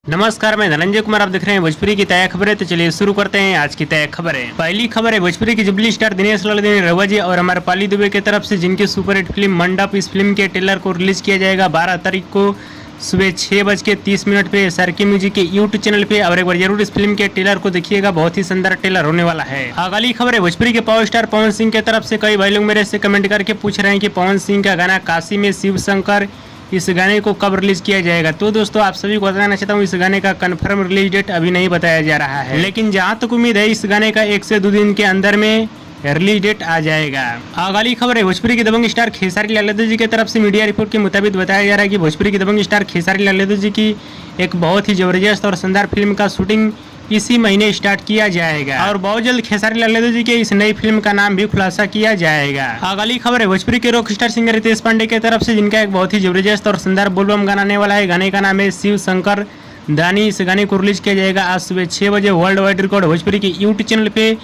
नमस्कार, मैं धनंजय कुमार। आप देख रहे हैं भोजपुरी की तय खबरें। तो चलिए शुरू करते हैं आज की तय खबरें। पहली खबर है भोजपुरी की जुबली स्टार दिनेश लालदेन रवा जी और हमारे पाली दुबे की तरफ से, जिनकी सुपरहिट फिल्म मंडप, इस फिल्म के ट्रेलर को रिलीज किया जाएगा 12 तारीख को सुबह 6:30 पे SRK म्यूजिक के यूट्यूब चैनल पे। और एक बार जरूर इस फिल्म के ट्रेलर को देखिएगा, बहुत ही शानदार ट्रेलर होने वाला है। अगली खबर है भोजपुरी के पावर स्टार पवन सिंह की तरफ से। कई भाई लोग मेरे से कमेंट करके पूछ रहे हैं कि पवन सिंह का गाना काशी में शिव शंकर, इस गाने को कब रिलीज किया जाएगा। तो दोस्तों आप सभी को बताना चाहता हूँ, इस गाने का कंफर्म रिलीज डेट अभी नहीं बताया जा रहा है, लेकिन जहां तक उम्मीद है इस गाने का 1 से 2 दिन के अंदर में रिलीज डेट आ जाएगा। अगली खबर है भोजपुरी के दबंग स्टार खेसारी लाल यादव जी की तरफ से। मीडिया रिपोर्ट के मुताबिक बताया जा रहा है कि भोजपुरी के दबंग स्टार खेसारी लाल यादव जी की एक बहुत ही जबरदस्त और शानदार फिल्म का शूटिंग इसी महीने स्टार्ट किया जाएगा और बहुत जल्द खेसारी लाल यादव जी के इस नई फिल्म का नाम भी खुलासा किया जाएगा। अगली खबर है भोजपुरी के rock star singer Ritesh Pandey की तरफ से, जिनका एक बहुत ही जबरदस्त और शानदार बोलबम गाना आने वाला है। गाने का नाम है शिव शंकर दानी। इस गाने को रिलीज किया जाएगा आज सुबह 6 बजे वर्ल्ड वाइड रिकॉर्ड भोजपुरी के यूट्यूब चैनल पे।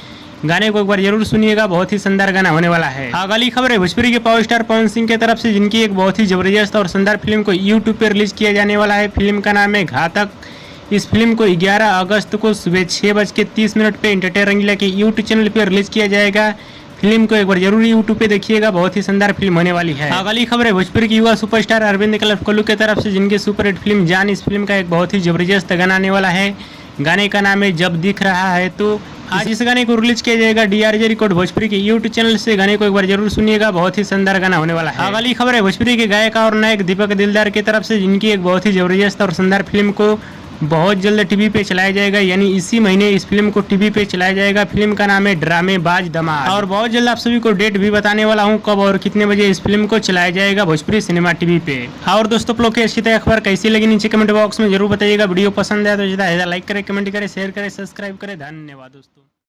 गाने को एक बार जरूर सुनिएगा, बहुत ही शानदार गाना होने वाला है। अगली खबर है भोजपुरी के पावर स्टार पवन सिंह की तरफ से, जिनकी एक बहुत ही जबरदस्त और शानदार फिल्म को यूट्यूब पे रिलीज किया जाने वाला है। फिल्म का नाम है घातक। इस फिल्म को 11 अगस्त को सुबह 6:30 पे एंटरटेन रंगीला के यूट्यूब चैनल पे रिलीज किया जाएगा। फिल्म को एक बार जरूर यूट्यूब पे देखिएगा, बहुत ही शानदार फिल्म होने वाली है। अगली खबर है भोजपुरी की युवा सुपरस्टार अरविंद कलफ कोल्लू की तरफ से, जिनकी सुपरहिट फिल्म जान, इस फिल्म का एक बहुत ही जबरदस्त गाना आने वाला है। गाने का नाम है जब दिख रहा है। तो आज इस गाने को रिलीज किया जाएगा DRJ रिकॉर्ड भोजपुरी के यूट्यूब चैनल से। गाने को एक बार जरूर सुनिएगा, बहुत ही शानदार गाना होने वाला है। अगली खबर है भोजपुरी के गायक और नायक दीपक दिलदार की तरफ से, जिनकी एक बहुत ही जबरदस्त और शानदार फिल्म को बहुत जल्द टीवी पे चलाया जाएगा, यानी इसी महीने इस फिल्म को टीवी पे चलाया जाएगा। फिल्म का नाम है ड्रामेबाज धमाल और बहुत जल्द आप सभी को डेट भी बताने वाला हूँ, कब और कितने बजे इस फिल्म को चलाया जाएगा भोजपुरी सिनेमा टीवी पे। और दोस्तों आप लोग की अच्छी खबर कैसी लगी नीचे कमेंट बॉक्स में जरूर बताइएगा। वीडियो पसंद आया तो ज्यादा लाइक करें, कमेंट करें, शेयर करें, सब्सक्राइब करें। धन्यवाद दोस्तों।